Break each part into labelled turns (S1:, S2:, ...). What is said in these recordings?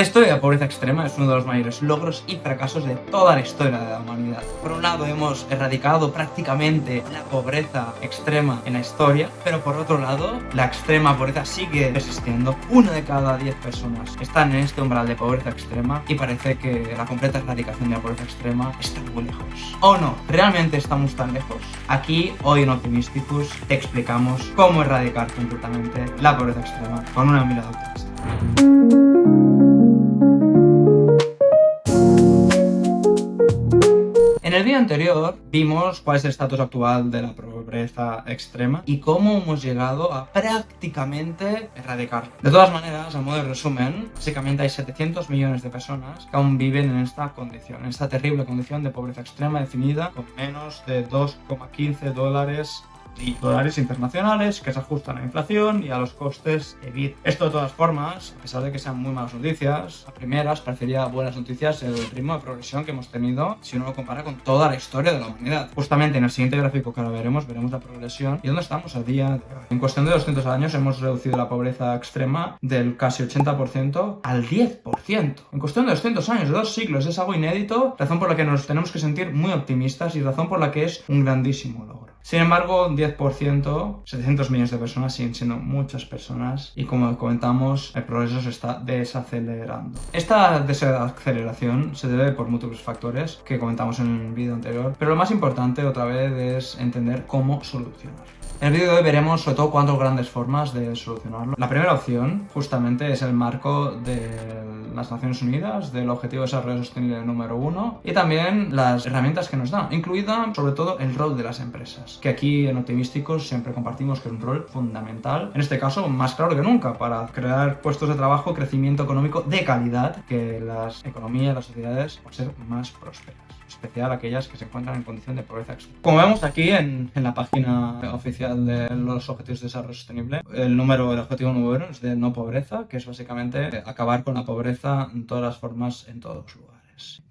S1: La historia de la pobreza extrema es uno de los mayores logros y fracasos de toda la historia de la humanidad. Por un lado, hemos erradicado prácticamente la pobreza extrema en la historia, pero por otro lado, la extrema pobreza sigue existiendo. 1 de cada 10 personas están en este umbral de pobreza extrema y parece que la completa erradicación de la pobreza extrema está muy lejos. ¿O no? ¿Realmente estamos tan lejos? Aquí, hoy en Optimisticus, te explicamos cómo erradicar completamente la pobreza extrema con una mirada optimista. En el vídeo anterior vimos cuál es el estatus actual de la pobreza extrema y cómo hemos llegado a prácticamente erradicarla. De todas maneras, a modo de resumen, básicamente hay 700 millones de personas que aún viven en esta condición, en esta terrible condición de pobreza extrema definida con menos de 2,15 dólares y dólares internacionales que se ajustan a la inflación y a los costes de vida. Esto, de todas formas, a pesar de que sean muy malas noticias, a primeras parecería buenas noticias el ritmo de progresión que hemos tenido si uno lo compara con toda la historia de la humanidad. Justamente en el siguiente gráfico que ahora veremos la progresión y dónde estamos a día de hoy. En cuestión de 200 años hemos reducido la pobreza extrema del casi 80% al 10%. En cuestión de 200 años, de 2 siglos, es algo inédito, razón por la que nos tenemos que sentir muy optimistas y razón por la que es un grandísimo logro. Sin embargo, un 10%, 700 millones de personas siguen siendo muchas personas y, como comentamos, el progreso se está desacelerando. Esta desaceleración se debe por múltiples factores que comentamos en el vídeo anterior, pero lo más importante otra vez es entender cómo solucionarlo. En el vídeo de hoy veremos sobre todo 4 grandes formas de solucionarlo. La primera opción justamente es el marco de las Naciones Unidas, del Objetivo de Desarrollo Sostenible número 1 y también las herramientas que nos da, incluida sobre todo el rol de las empresas, que aquí en Optimisticus siempre compartimos que es un rol fundamental, en este caso más claro que nunca, para crear puestos de trabajo, crecimiento económico de calidad, que las economías, las sociedades puedan ser más prósperas, en especial aquellas que se encuentran en condición de pobreza extrema. Como vemos aquí en la página oficial de los Objetivos de Desarrollo Sostenible, el objetivo número 1 es de no pobreza, que es básicamente acabar con la pobreza en todas las formas, en todos los lugares.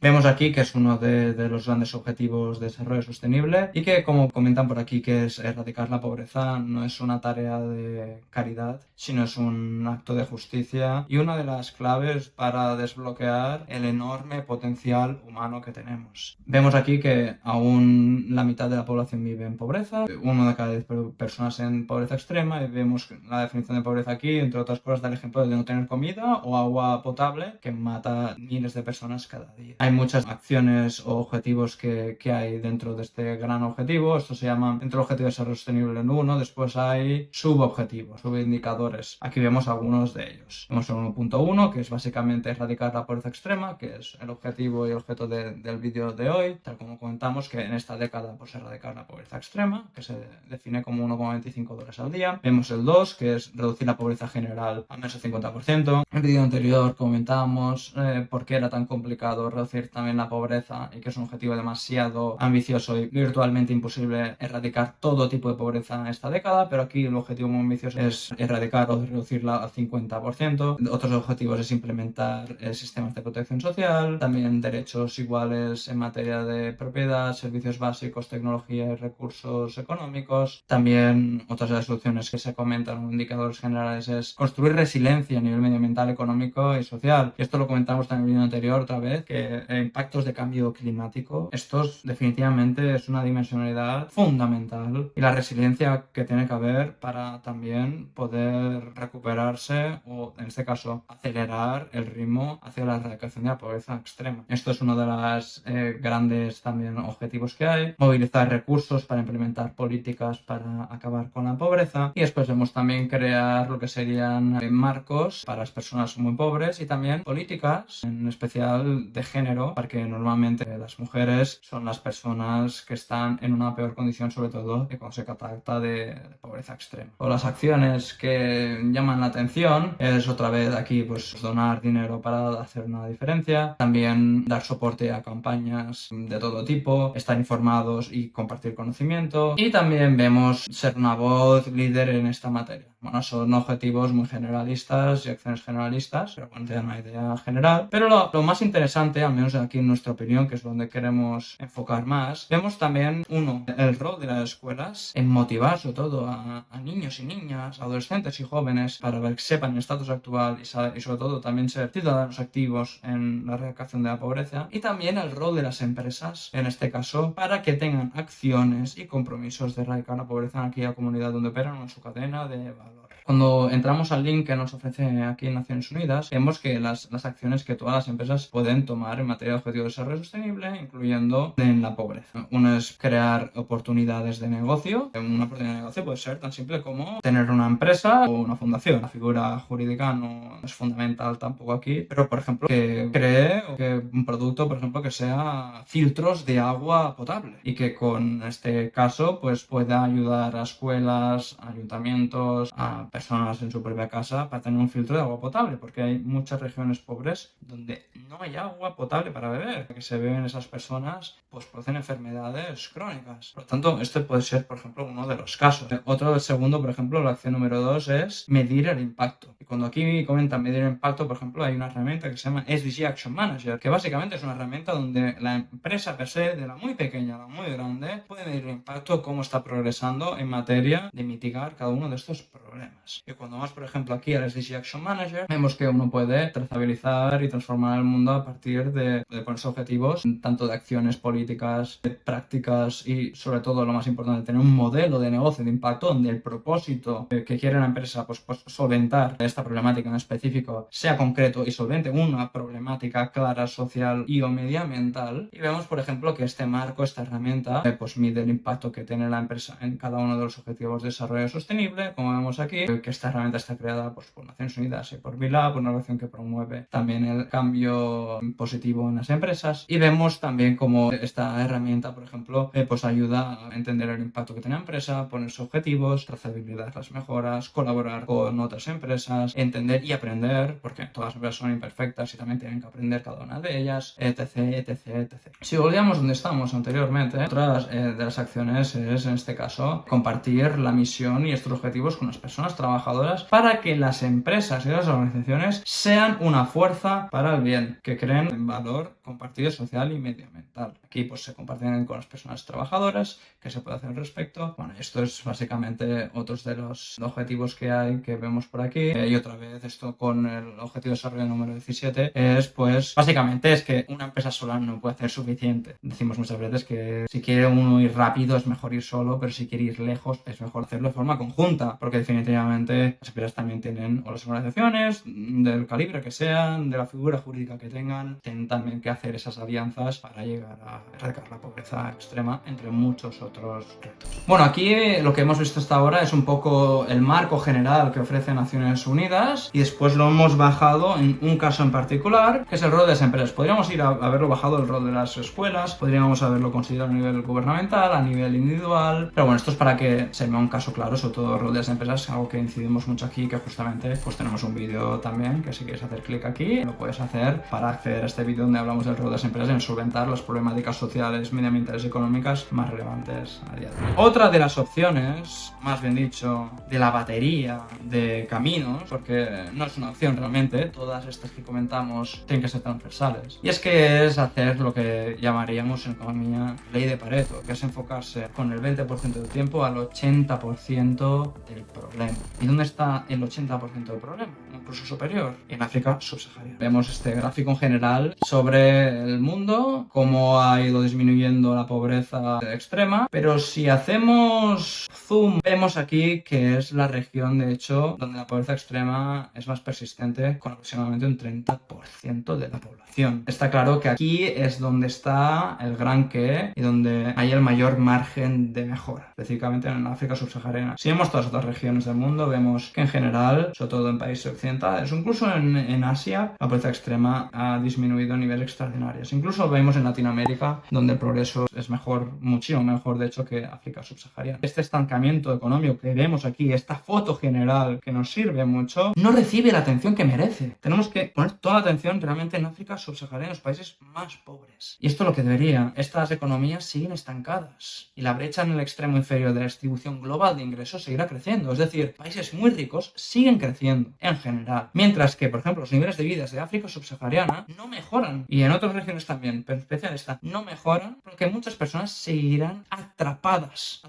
S1: Vemos aquí que es uno de los grandes objetivos de desarrollo sostenible y que, como comentan por aquí, que es erradicar la pobreza, no es una tarea de caridad, sino es un acto de justicia y una de las claves para desbloquear el enorme potencial humano que tenemos. Vemos aquí que aún la mitad de la población vive en pobreza, 1 de cada 10 personas en pobreza extrema, y vemos la definición de pobreza aquí, entre otras cosas, da el ejemplo de no tener comida o agua potable, que mata miles de personas cada día. Hay muchas acciones o objetivos que hay dentro de este gran objetivo. Esto se llama dentro del Objetivo de Desarrollo Sostenible 1. Después hay subobjetivos, subindicadores. Aquí vemos algunos de ellos. Vemos el 1.1, que es básicamente erradicar la pobreza extrema, que es el objetivo y objeto del vídeo de hoy, tal como comentamos que en esta década pues erradicar la pobreza extrema, que se define como 1,25 dólares al día. Vemos el 2, que es reducir la pobreza general al menos el 50%. En el vídeo anterior comentábamos por qué era tan complicado reducir también la pobreza y que es un objetivo demasiado ambicioso y virtualmente imposible erradicar todo tipo de pobreza en esta década, pero aquí el objetivo muy ambicioso es erradicar o reducirla al 50%. Otros objetivos es implementar sistemas de protección social, también derechos iguales en materia de propiedad, servicios básicos, tecnología y recursos económicos. También otras de las soluciones que se comentan en indicadores generales es construir resiliencia a nivel medioambiental, económico y social. Y esto lo comentamos también en el vídeo anterior otra vez, que impactos de cambio climático, estos definitivamente es una dimensionalidad fundamental y la resiliencia que tiene que haber para también poder recuperarse o, en este caso, acelerar el ritmo hacia la erradicación de la pobreza extrema. Esto es uno de los grandes también objetivos que hay, movilizar recursos para implementar políticas para acabar con la pobreza, y después vemos también crear lo que serían marcos para las personas muy pobres y también políticas, en especial de género, porque normalmente las mujeres son las personas que están en una peor condición, sobre todo cuando se trata de pobreza extrema. O las acciones que llaman la atención es otra vez aquí pues donar dinero para hacer una diferencia, también dar soporte a campañas de todo tipo, estar informados y compartir conocimiento, y también vemos ser una voz líder en esta materia. Bueno, son objetivos muy generalistas y acciones generalistas, pero bueno, te dan una idea general. Pero lo más interesante importante, al menos aquí en nuestra opinión, que es donde queremos enfocar más, vemos también, uno, el rol de las escuelas en motivar sobre todo a niños y niñas, adolescentes y jóvenes para que sepan el estatus actual y sobre todo también ser ciudadanos activos en la erradicación de la pobreza, y también el rol de las empresas, en este caso, para que tengan acciones y compromisos de erradicar la pobreza en aquella comunidad donde operan o en su cadena de valor. Cuando entramos al link que nos ofrece aquí en Naciones Unidas, vemos que las acciones que todas las empresas pueden tomar en materia de objetivo de desarrollo sostenible, incluyendo en la pobreza. Uno es crear oportunidades de negocio. Una oportunidad de negocio puede ser tan simple como tener una empresa o una fundación. La figura jurídica no es fundamental tampoco aquí, pero por ejemplo que cree o que un producto, por ejemplo, que sea filtros de agua potable y que con este caso pues pueda ayudar a escuelas, a ayuntamientos, a personas en su propia casa para tener un filtro de agua potable, porque hay muchas regiones pobres donde no hay agua potable para beber, que se beben esas personas pues producen enfermedades crónicas. Por lo tanto, este puede ser, por ejemplo, uno de los casos. Otro, el segundo, por ejemplo, la acción número 2 es medir el impacto. Y cuando aquí comentan medir el impacto, por ejemplo, hay una herramienta que se llama SDG Action Manager, que básicamente es una herramienta donde la empresa per se, de la muy pequeña a la muy grande, puede medir el impacto, cómo está progresando en materia de mitigar cada uno de estos problemas. Y cuando vamos, por ejemplo, aquí al SDG Action Manager, vemos que uno puede trazabilizar y transformar el mundo a partir de ponerse objetivos, tanto de acciones políticas, de prácticas y, sobre todo, lo más importante, tener un modelo de negocio de impacto donde el propósito que quiere la empresa pues solventar esta problemática en específico sea concreto y solvente una problemática clara, social y o medioambiental. Y vemos, por ejemplo, que este marco, esta herramienta, pues mide el impacto que tiene la empresa en cada uno de los objetivos de desarrollo sostenible, como vemos aquí, que esta herramienta está creada pues, por Naciones Unidas y por BILAB, una organización que promueve también el cambio positivo en las empresas. Y vemos también cómo esta herramienta, por ejemplo, pues ayuda a entender el impacto que tiene la empresa, ponerse objetivos, trazabilidad las mejoras, colaborar con otras empresas, entender y aprender, porque todas las empresas son imperfectas y también tienen que aprender cada una de ellas, etc, etc, etc. Si volvíamos donde estamos anteriormente, otra de las acciones es, en este caso, compartir la misión y estos objetivos con las personas trabajadoras para que las empresas y las organizaciones sean una fuerza para el bien, que creen valor compartido social y medioambiental. Aquí pues se comparten con las personas trabajadoras, qué se puede hacer al respecto. Bueno, esto es básicamente otros de los objetivos que hay que vemos por aquí. Y otra vez esto con el objetivo de desarrollo número 17 es pues básicamente es que una empresa sola no puede hacer suficiente. Decimos muchas veces que si quiere uno ir rápido es mejor ir solo, pero si quiere ir lejos es mejor hacerlo de forma conjunta, porque definitivamente las empresas también tienen, o las organizaciones del calibre que sean, de la figura jurídica que tengan, tienen también que hacer esas alianzas para llegar a erradicar la pobreza extrema, entre muchos otros retos. Bueno, aquí lo que hemos visto hasta ahora es un poco el marco general que ofrece Naciones Unidas y después lo hemos bajado en un caso en particular, que es el rol de las empresas. Podríamos ir a haberlo bajado el rol de las escuelas, podríamos haberlo considerado a nivel gubernamental, a nivel individual, pero bueno, esto es para que se vea un caso claro, sobre todo el rol de las empresas, algo que incidimos mucho aquí, que justamente pues tenemos un vídeo también, que si quieres hacer clic aquí, lo puedes hacer para acceder a este vídeo donde hablamos del rol de las empresas en solventar las problemáticas sociales, medioambientales y económicas más relevantes a día de hoy. Otra de las opciones, más bien dicho, de la batería de caminos, porque no es una opción realmente, todas estas que comentamos tienen que ser transversales, y es que es hacer lo que llamaríamos en economía ley de Pareto, que es enfocarse con el 20% del tiempo al 80% del problema. ¿Y dónde está el 80% del problema? Incluso superior, en África subsahariana. Vemos este gráfico en general sobre el mundo, cómo ha ido disminuyendo la pobreza extrema, pero si hacemos zoom, vemos aquí que es la región, de hecho, donde la pobreza extrema es más persistente, con aproximadamente un 30% de la población. Está claro que aquí es donde está el gran qué y donde hay el mayor margen de mejora, específicamente en África subsahariana. Si vemos todas las otras regiones del mundo, vemos que en general, sobre todo en países occidentales, incluso en Asia, la pobreza extrema ha disminuido a niveles extraordinarios. Incluso vemos en Latinoamérica, donde el progreso es mejor, muchísimo mejor, de hecho, que África subsahariana. Este estancamiento económico que vemos aquí, esta foto general que nos sirve mucho, no recibe la atención que merece. Tenemos que poner toda la atención realmente en África subsahariana, en los países más pobres. Y esto es lo que debería. Estas economías siguen estancadas y la brecha en el extremo inferior de la distribución global de ingresos seguirá creciendo. Es decir, países países muy ricos siguen creciendo en general, mientras que, por ejemplo, los niveles de vida de África subsahariana no mejoran, y en otras regiones también, pero en especial esta, no mejoran, porque muchas personas seguirán atrapadas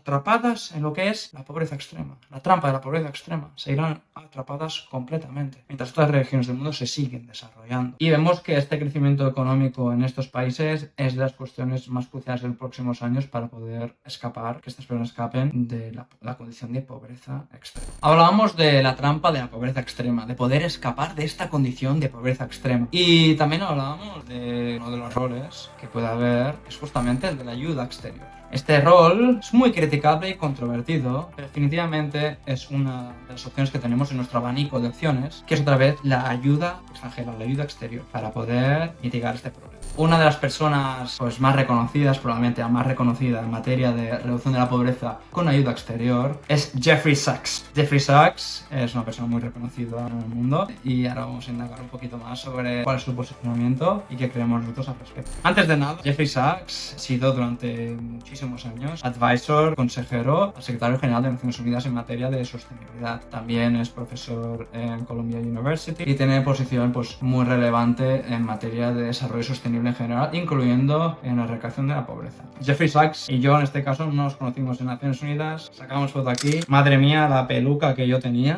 S1: en lo que es la pobreza extrema, la trampa de la pobreza extrema, seguirán atrapadas completamente, mientras otras regiones del mundo se siguen desarrollando. Y vemos que este crecimiento económico en estos países es de las cuestiones más cruciales de los próximos años para poder escapar, que estas personas escapen de la condición de pobreza extrema. Hablábamos de la trampa de la pobreza extrema, de poder escapar de esta condición de pobreza extrema. Y también hablábamos de uno de los roles que puede haber, es justamente el de la ayuda exterior. Este rol es muy criticable y controvertido, pero definitivamente es una de las opciones que tenemos en nuestro abanico de opciones, que es otra vez la ayuda extranjera, la ayuda exterior, para poder mitigar este problema. Una de las personas pues, más reconocidas, probablemente la más reconocida en materia de reducción de la pobreza con ayuda exterior, es Jeffrey Sachs. Jeffrey Sachs es una persona muy reconocida en el mundo y ahora vamos a indagar un poquito más sobre cuál es su posicionamiento y qué creemos nosotros al respecto. Antes de nada, Jeffrey Sachs ha sido durante muchísimos años advisor, consejero al secretario general de Naciones Unidas en materia de sostenibilidad. También es profesor en Columbia University y tiene posición pues, muy relevante en materia de desarrollo sostenible en general, incluyendo en la erradicación de la pobreza. Jeffrey Sachs y yo en este caso no nos conocimos en Naciones Unidas, sacamos foto aquí. Madre mía, la peluca que yo tenía.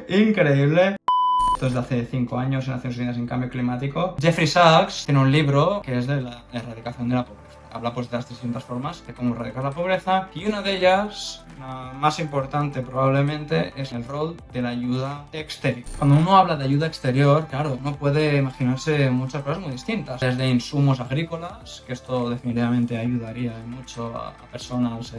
S1: Increíble. Esto es de hace 5 años en Naciones Unidas en Cambio Climático. Jeffrey Sachs tiene un libro que es de la erradicación de la pobreza. Habla pues de las distintas formas de cómo erradicar la pobreza y una de ellas, la más importante probablemente, es el rol de la ayuda exterior. Cuando uno habla de ayuda exterior, claro, uno puede imaginarse muchas cosas muy distintas, desde insumos agrícolas, que esto definitivamente ayudaría mucho a personas,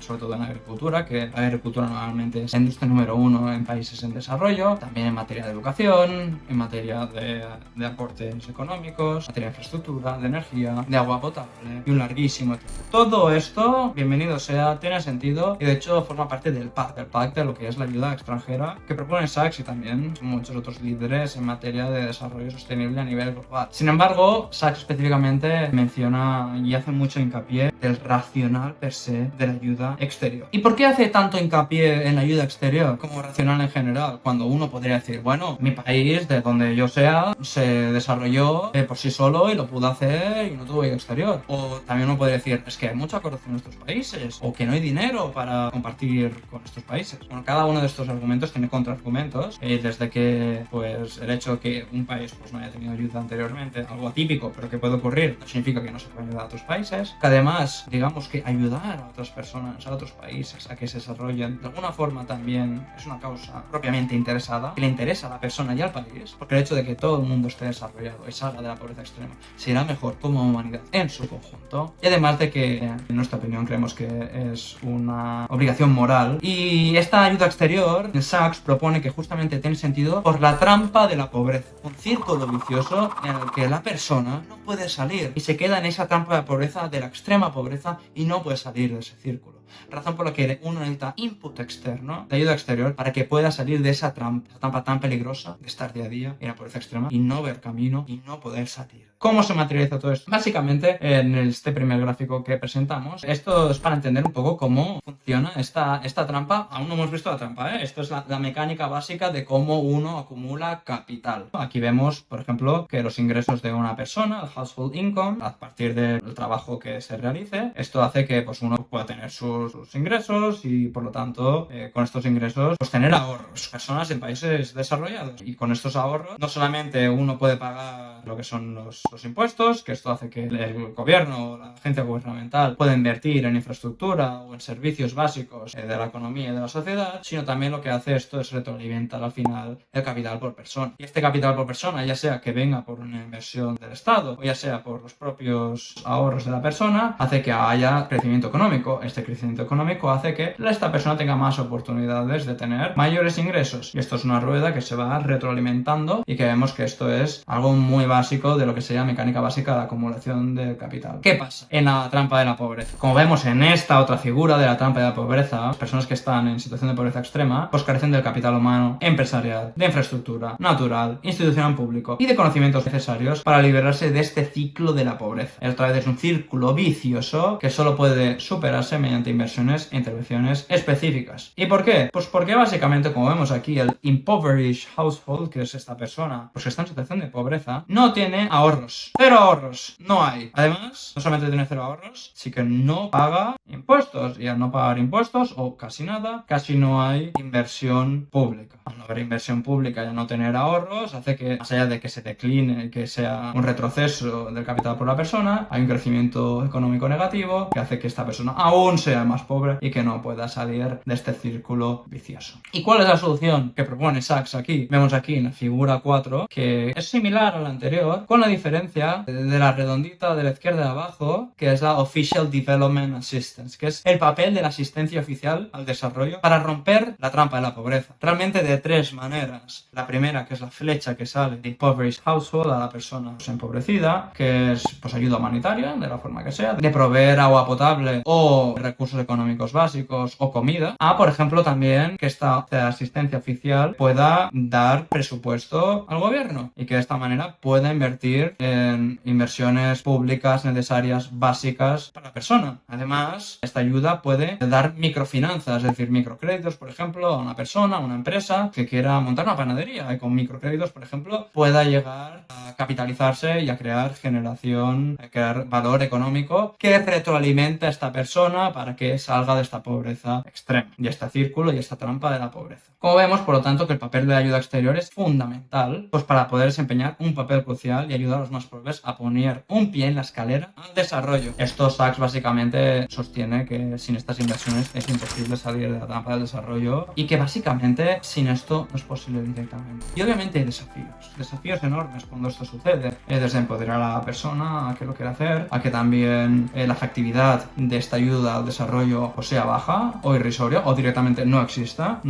S1: sobre todo en agricultura, que la agricultura normalmente es la industria número 1 en países en desarrollo, también en materia de educación, en materia de aportes económicos, materia de infraestructura, de energía, de agua potable y un larguísimo tiempo. Todo esto, bienvenido sea, tiene sentido y de hecho forma parte del PAC de lo que es la ayuda extranjera que propone Sachs y también muchos otros líderes en materia de desarrollo sostenible a nivel global. Sin embargo, Sachs específicamente menciona y hace mucho hincapié del racional per se de la ayuda exterior. ¿Y por qué hace tanto hincapié en la ayuda exterior como racional en general? Cuando uno podría decir, bueno, mi país, de donde yo sea, se desarrolló por sí solo y lo pudo hacer y no tuvo ayuda exterior. O también uno puede decir, es que hay mucha corrupción en estos países, o que no hay dinero para compartir con estos países. Bueno, cada uno de estos argumentos tiene contraargumentos, desde que, pues, el hecho de que un país pues, no haya tenido ayuda anteriormente, algo atípico, pero que puede ocurrir, no significa que no se pueda ayudar a otros países. Que además, digamos que ayudar a otras personas, a otros países, a que se desarrollen, de alguna forma también es una causa propiamente interesada, que le interesa a la persona y al país, porque el hecho de que todo el mundo esté desarrollado y salga de la pobreza extrema será mejor como humanidad en su conjunto. Y además de que, en nuestra opinión, creemos que es una obligación moral. Y esta ayuda exterior, Sachs propone que justamente tiene sentido por la trampa de la pobreza. Un círculo vicioso en el que la persona no puede salir y se queda en esa trampa de pobreza, de la extrema pobreza, y no puede salir de ese círculo. Razón por la que uno necesita input externo, de ayuda exterior, para que pueda salir de esa trampa tan peligrosa de estar día a día en la pobreza extrema y no ver camino y no poder salir. ¿Cómo se materializa todo esto? Básicamente, en este primer gráfico que presentamos, esto es para entender un poco cómo funciona esta trampa. Aún no hemos visto la trampa, ¿eh? Esto es la mecánica básica de cómo uno acumula capital. Aquí vemos, por ejemplo, que los ingresos de una persona, el household income, a partir del trabajo que se realice, esto hace que pues, uno pueda tener sus ingresos y, por lo tanto, con estos ingresos, pues tener ahorros. Personas en países desarrollados. Y con estos ahorros, no solamente uno puede pagar lo que son los impuestos, que esto hace que el gobierno o la agencia gubernamental pueda invertir en infraestructura o en servicios básicos de la economía y de la sociedad, sino también lo que hace esto es retroalimentar al final el capital por persona. Y este capital por persona, ya sea que venga por una inversión del Estado o ya sea por los propios ahorros de la persona, hace que haya crecimiento económico. Este crecimiento económico hace que esta persona tenga más oportunidades de tener mayores ingresos. Y esto es una rueda que se va retroalimentando y que vemos que esto es algo muy básico de lo que sería mecánica básica de la acumulación del capital. ¿Qué pasa en la trampa de la pobreza? Como vemos en esta otra figura de la trampa de la pobreza, las personas que están en situación de pobreza extrema, pues carecen del capital humano, empresarial, de infraestructura, natural, institucional público y de conocimientos necesarios para liberarse de este ciclo de la pobreza. A través de un círculo vicioso que solo puede superarse mediante inversiones e intervenciones específicas. ¿Y por qué? Pues porque básicamente, como vemos aquí, el impoverished household, que es esta persona, pues que está en situación de pobreza, no tiene ahorros. Cero ahorros. No hay. Además, no solamente tiene cero ahorros, sí que no paga impuestos. Y al no pagar impuestos, o casi nada, casi no hay inversión pública. Al no haber inversión pública y al no tener ahorros, hace que, más allá de que se decline, que sea un retroceso del capital por la persona, hay un crecimiento económico negativo que hace que esta persona aún sea más pobre y que no pueda salir de este círculo vicioso. ¿Y cuál es la solución que propone Sachs aquí? Vemos aquí en la figura 4 que es similar a la anterior, con la diferencia de la redondita de la izquierda de abajo, que es la Official Development Assistance, que es el papel de la asistencia oficial al desarrollo para romper la trampa de la pobreza. Realmente de tres maneras. La primera, que es la flecha que sale de impoverished household, a la persona empobrecida, que es pues ayuda humanitaria, de la forma que sea, de proveer agua potable o recursos económicos básicos o comida, a por ejemplo también que esta asistencia oficial pueda dar presupuesto al gobierno y que de esta manera pueda invertir en inversiones públicas necesarias básicas para la persona. Además, esta ayuda puede dar microfinanzas, es decir, microcréditos, por ejemplo, a una persona, a una empresa que quiera montar una panadería y con microcréditos, por ejemplo, pueda llegar a capitalizarse y a crear generación, a crear valor económico que retroalimenta a esta persona para que salga de esta pobreza extrema y este círculo y esta trampa de la pobreza. Como vemos, por lo tanto, que el papel de la ayuda exterior es fundamental pues para poder desempeñar un papel crucial y ayudar a los más pobres a poner un pie en la escalera al desarrollo. Esto Sachs básicamente sostiene que sin estas inversiones es imposible salir de la trampa del desarrollo y que básicamente sin esto no es posible directamente. Y obviamente hay desafíos enormes cuando esto sucede, desde empoderar a la persona a que lo quiera hacer, a que también la efectividad de esta ayuda al desarrollo o sea baja o irrisoria o directamente no exista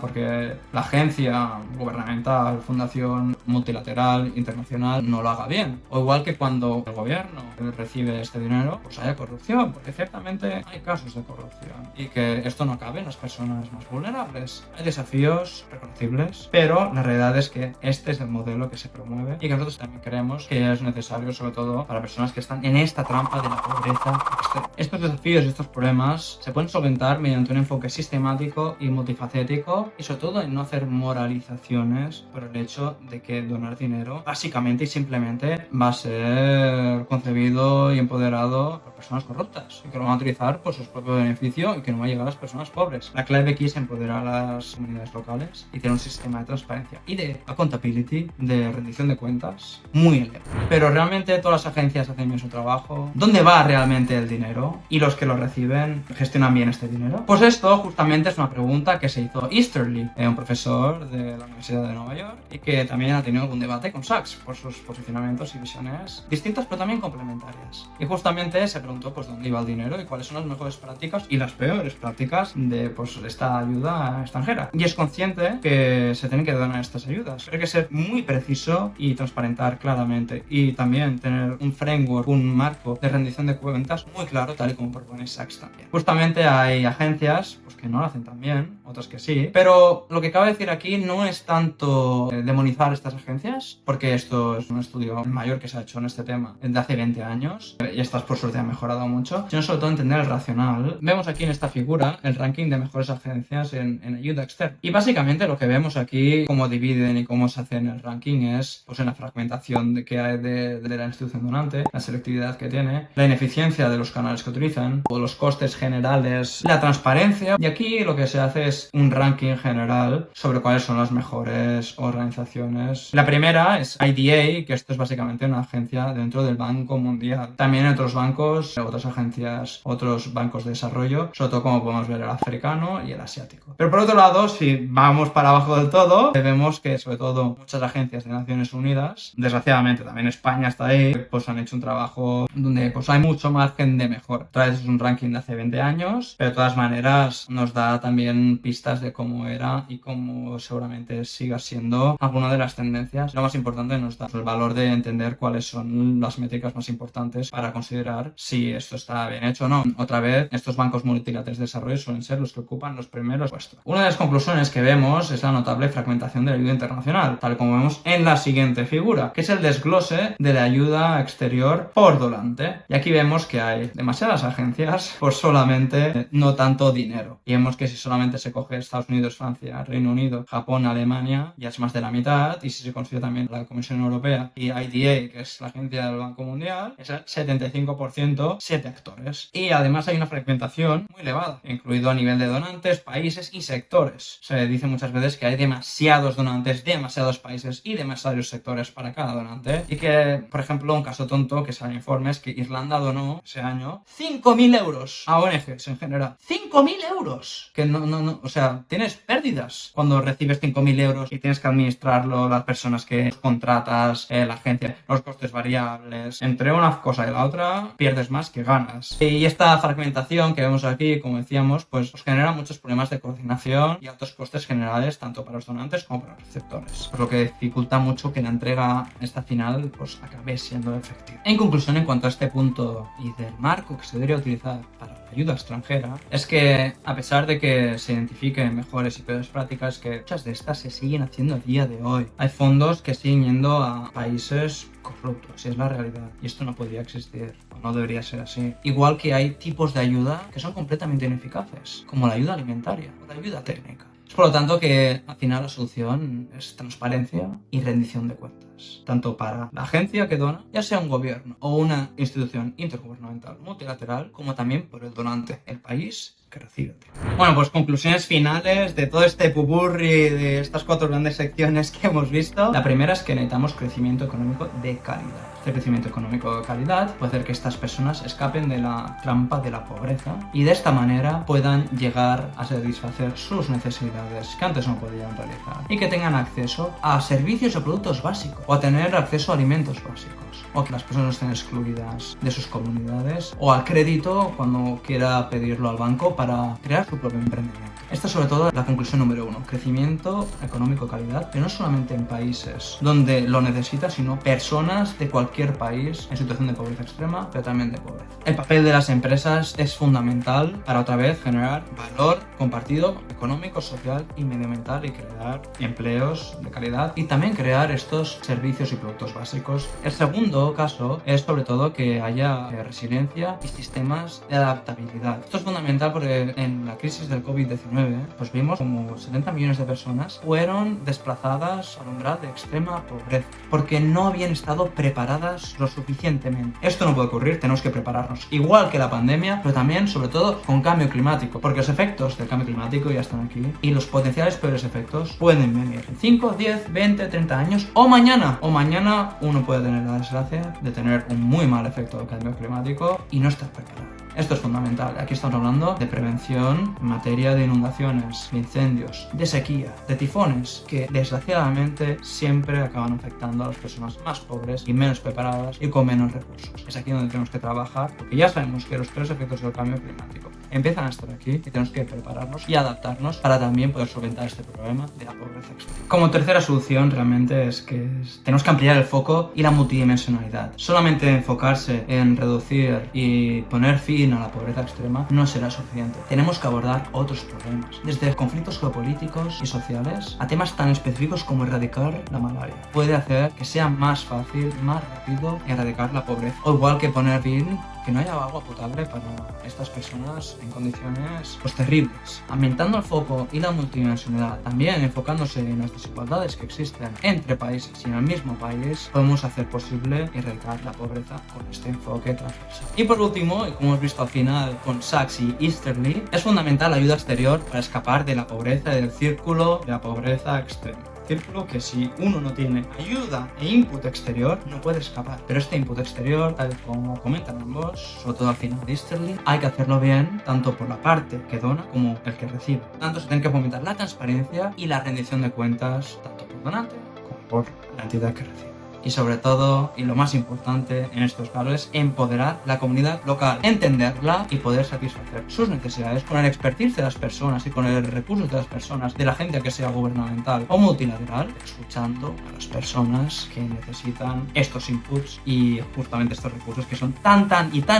S1: porque la agencia gubernamental, fundación multilateral, internacional no lo haga bien. O igual que cuando el gobierno recibe este dinero, pues haya corrupción, porque ciertamente hay casos de corrupción y que esto no acabe en las personas más vulnerables. Hay desafíos reconocibles, pero la realidad es que este es el modelo que se promueve y que nosotros también creemos que es necesario, sobre todo para personas que están en esta trampa de la pobreza extrema. Estos desafíos y estos problemas se pueden solventar mediante un enfoque sistemático y multifacético y sobre todo en no hacer moralizaciones por el hecho de que donar dinero básicamente y simplemente va a ser concebido y empoderado por personas corruptas y que lo van a utilizar por su propio beneficio y que no va a llegar a las personas pobres. La clave aquí es empoderar a las comunidades locales y tener un sistema de transparencia y de accountability, de rendición de cuentas muy elevado. Pero realmente todas las agencias hacen bien su trabajo. ¿Dónde va realmente el dinero? ¿Y los que lo reciben gestionan bien este dinero? Pues esto justamente es una pregunta que se hizo Easterly, un profesor de la Universidad de Nueva York, y que también ha tenido algún debate con Sachs por sus posicionamientos y visiones distintas pero también complementarias. Y justamente se preguntó pues dónde iba el dinero y cuáles son las mejores prácticas y las peores prácticas de pues esta ayuda extranjera. Y es consciente que se tienen que donar estas ayudas, pero hay que ser muy preciso y transparentar claramente y también tener un framework, un marco de rendición de cuentas muy claro, tal y como propone Sachs también. Justamente hay agencias pues, que no lo hacen tan bien, otras que sí, pero lo que cabe decir aquí no es tanto demonizar estas agencias, porque esto es un estudio mayor que se ha hecho en este tema de hace 20 años y estas por suerte han mejorado mucho, sino sobre todo entender el racional. Vemos aquí en esta figura el ranking de mejores agencias en ayuda externa y básicamente lo que vemos aquí, cómo dividen y cómo se hace en el ranking es pues en la fragmentación que hay de la institución donante, la selectividad que tiene, la ineficiencia de los canales que utilizan, o los costes generales, la transparencia, y aquí lo que se hace es un ranking general sobre cuáles son las mejores organizaciones. La primera es IDA, que esto es básicamente una agencia dentro del Banco Mundial. También otros bancos, otras agencias, otros bancos de desarrollo, sobre todo como podemos ver el africano y el asiático. Pero por otro lado, si vamos para abajo del todo, vemos que sobre todo muchas agencias de Naciones Unidas, desgraciadamente también España está ahí, pues han hecho un trabajo donde pues hay mucho margen de mejora. Otra vez es un ranking de hace 20 años, pero de todas maneras nos da también pistas de cómo era y cómo seguramente siga siendo alguna de las tendencias. Lo más importante, nos da el valor de entender cuáles son las métricas más importantes para considerar si esto está bien hecho o no. Otra vez, estos bancos multilaterales de desarrollo suelen ser los que ocupan los primeros puestos. Una de las conclusiones que vemos es la notable fragmentación de la ayuda internacional, tal como vemos en la siguiente figura, que es el desglose de la ayuda exterior por donante. Y aquí vemos que hay demasiadas agencias por solamente no tanto dinero. Y vemos que si solamente se coge Estados Unidos, Francia, Reino Unido, Japón, Alemania, ya es más de la mitad. Y si se considera también la Comisión Europea y IDA, que es la agencia del Banco Mundial, es el 75%, 7 actores. Y además hay una fragmentación muy elevada, incluido a nivel de donantes, países y sectores. Se dice muchas veces que hay demasiados donantes, demasiados países y demasiados sectores para cada donante. Y que, por ejemplo, un caso tonto que sale en informe es que Irlanda donó ese año 5.000 euros a ONGs en general. ¡5.000 euros! Que no, o sea, tienes pérdidas cuando recibes 5.000 euros y tienes que administrarlo, las personas que contratas, la agencia, los costes variables. Entre una cosa y la otra, pierdes más que ganas. Y esta fragmentación que vemos aquí, como decíamos, pues genera muchos problemas de coordinación y altos costes generales, tanto para los donantes como para los receptores. Por lo que dificulta mucho que la entrega esta final pues acabe siendo efectiva. En conclusión, en cuanto a este punto y del marco que se debería utilizar para la ayuda extranjera, es que a pesar de que se identifiquen mejores y peores prácticas, que muchas de estas se siguen haciendo a día de hoy. Hay fondos que siguen yendo a países corruptos, y es la realidad. Y esto no podría existir, o no debería ser así. Igual que hay tipos de ayuda que son completamente ineficaces, como la ayuda alimentaria o la ayuda técnica. Es por lo tanto que al final la solución es transparencia y rendición de cuentas, tanto para la agencia que dona, ya sea un gobierno o una institución intergubernamental multilateral, como también por el donante, el país que recibe. Bueno, pues conclusiones finales de todo este pupurri de estas 4 grandes secciones que hemos visto. La primera es que necesitamos crecimiento económico de calidad. Este crecimiento económico de calidad puede hacer que estas personas escapen de la trampa de la pobreza y de esta manera puedan llegar a satisfacer sus necesidades que antes no podían realizar y que tengan acceso a servicios o productos básicos o a tener acceso a alimentos básicos, o que las personas no estén excluidas de sus comunidades, o al crédito cuando quiera pedirlo al banco para crear su propio emprendimiento. Esta es sobre todo la conclusión número 1, crecimiento económico de calidad, pero no solamente en países donde lo necesita, sino personas de cualquier país en situación de pobreza extrema, pero también de pobreza. El papel de las empresas es fundamental para otra vez generar valor compartido económico, social y medioambiental y crear empleos de calidad y también crear estos servicios y productos básicos. El segundo caso es sobre todo que haya resiliencia y sistemas de adaptabilidad. Esto es fundamental porque en la crisis del COVID-19 pues vimos como 70 millones de personas fueron desplazadas al umbral de extrema pobreza porque no habían estado preparadas lo suficientemente. Esto no puede ocurrir, tenemos que prepararnos igual que la pandemia, pero también sobre todo con cambio climático, porque los efectos del cambio climático ya están aquí y los potenciales peores efectos pueden venir en 5, 10, 20, 30 años o mañana. O mañana uno puede tener la desgracia de tener un muy mal efecto del cambio climático y no estar preparado. Esto es fundamental. Aquí estamos hablando de prevención en materia de inundaciones, de incendios, de sequía, de tifones, que desgraciadamente siempre acaban afectando a las personas más pobres y menos preparadas y con menos recursos. Es aquí donde tenemos que trabajar, porque ya sabemos que los peores efectos del cambio climático empiezan a estar aquí y tenemos que prepararnos y adaptarnos para también poder solventar este problema de la pobreza extrema. Como tercera solución realmente es que tenemos que ampliar el foco y la multidimensionalidad. Solamente enfocarse en reducir y poner fin a la pobreza extrema no será suficiente. Tenemos que abordar otros problemas, desde conflictos geopolíticos y sociales a temas tan específicos como erradicar la malaria. Puede hacer que sea más fácil, más rápido erradicar la pobreza, o igual que poner fin que no haya agua potable para estas personas en condiciones pues terribles. Aumentando el foco y la multidimensionalidad, también enfocándose en las desigualdades que existen entre países y en el mismo país, podemos hacer posible erradicar la pobreza con este enfoque transversal. Y por último, y como hemos visto al final con Sachs y Easterly, es fundamental la ayuda exterior para escapar de la pobreza y del círculo de la pobreza extrema. Círculo que si uno no tiene ayuda e input exterior no puede escapar, pero este input exterior, tal como comentan ambos, sobre todo al final de Easterly, hay que hacerlo bien tanto por la parte que dona como el que recibe. Tanto se tiene que fomentar la transparencia y la rendición de cuentas tanto por donante como por la entidad que recibe. Y sobre todo, y lo más importante en estos casos, es empoderar la comunidad local, entenderla y poder satisfacer sus necesidades con el expertise de las personas y con el recursos de las personas, de la gente que sea gubernamental o multilateral, escuchando a las personas que necesitan estos inputs y justamente estos recursos que son tan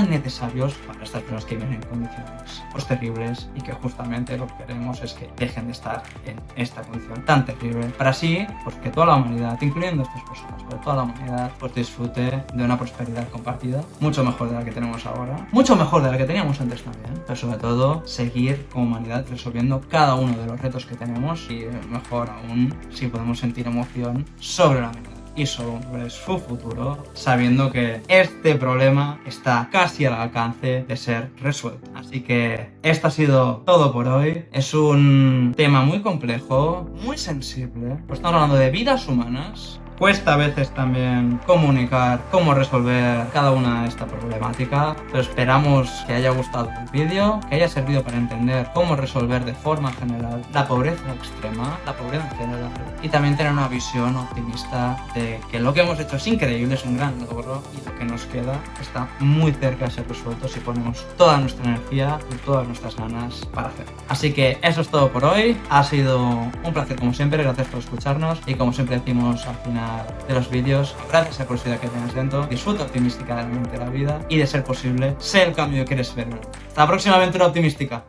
S1: necesarios para estas personas que viven en condiciones terribles y que justamente lo que queremos es que dejen de estar en esta condición tan terrible para así pues que toda la humanidad, incluyendo estas personas, pero toda la humanidad pues disfrute de una prosperidad compartida mucho mejor de la que tenemos ahora, mucho mejor de la que teníamos antes también, pero sobre todo seguir como humanidad resolviendo cada uno de los retos que tenemos y mejor aún si podemos sentir emoción sobre la humanidad y sobre su futuro, sabiendo que este problema está casi al alcance de ser resuelto. Así que esto ha sido todo por hoy. Es un tema muy complejo, muy sensible, pues estamos hablando de vidas humanas. Cuesta a veces también comunicar cómo resolver cada una de esta problemática, pero esperamos que haya gustado el vídeo, que haya servido para entender cómo resolver de forma general la pobreza extrema, la pobreza en general, y también tener una visión optimista de que lo que hemos hecho es increíble, es un gran logro y lo que nos queda está muy cerca de ser resuelto si ponemos toda nuestra energía y todas nuestras ganas para hacerlo. Así que eso es todo por hoy, ha sido un placer como siempre, gracias por escucharnos y como siempre decimos al final de los vídeos, gracias a la curiosidad que tengas dentro, disfruta optimísticamente la vida y de ser posible, sé el cambio que quieres ver. Hasta la próxima aventura optimística.